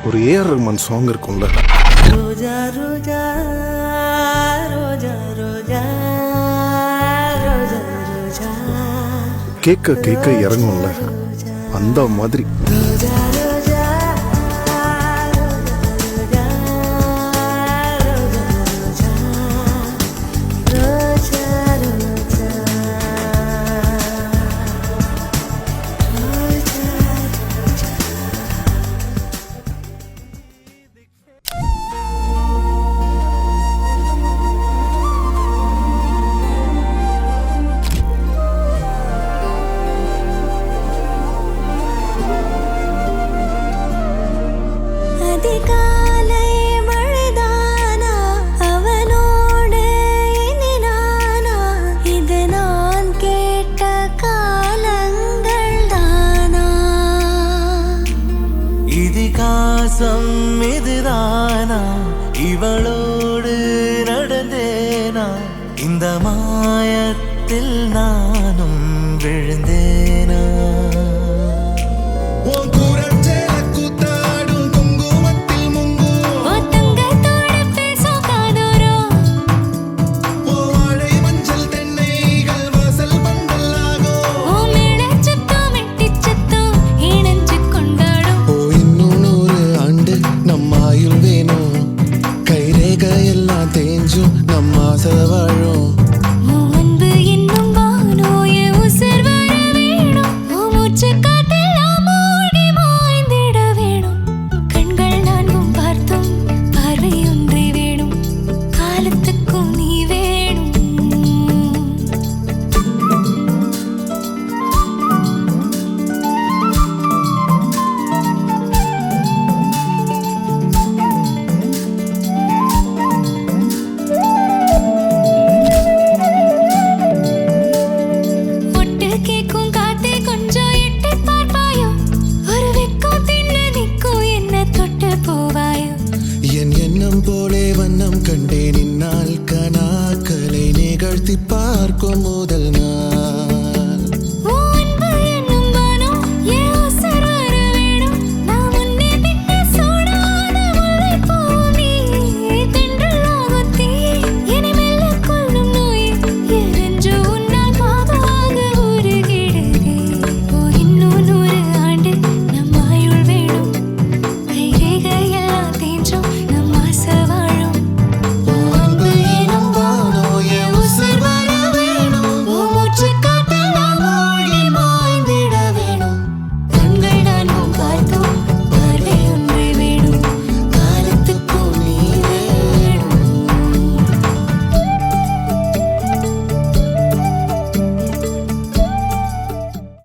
ஒரு AR Rahman song இருக்கும்ல, ரோஜா ரோஜா ரோஜா ரோஜா ரோஜா ரோஜா கேட்க கேட்க இறங்கும்ல, அந்த மாதிரி. ரோஜா ரோஜா அதிகாலை மழைதானா அவனோடு இனி நானா, இது நான் கேட்ட காலங்கள் தானா, இதிகாசம் இதுதானா, இவளோடு நடந்தேனா, இந்த மாயத்தில் நான்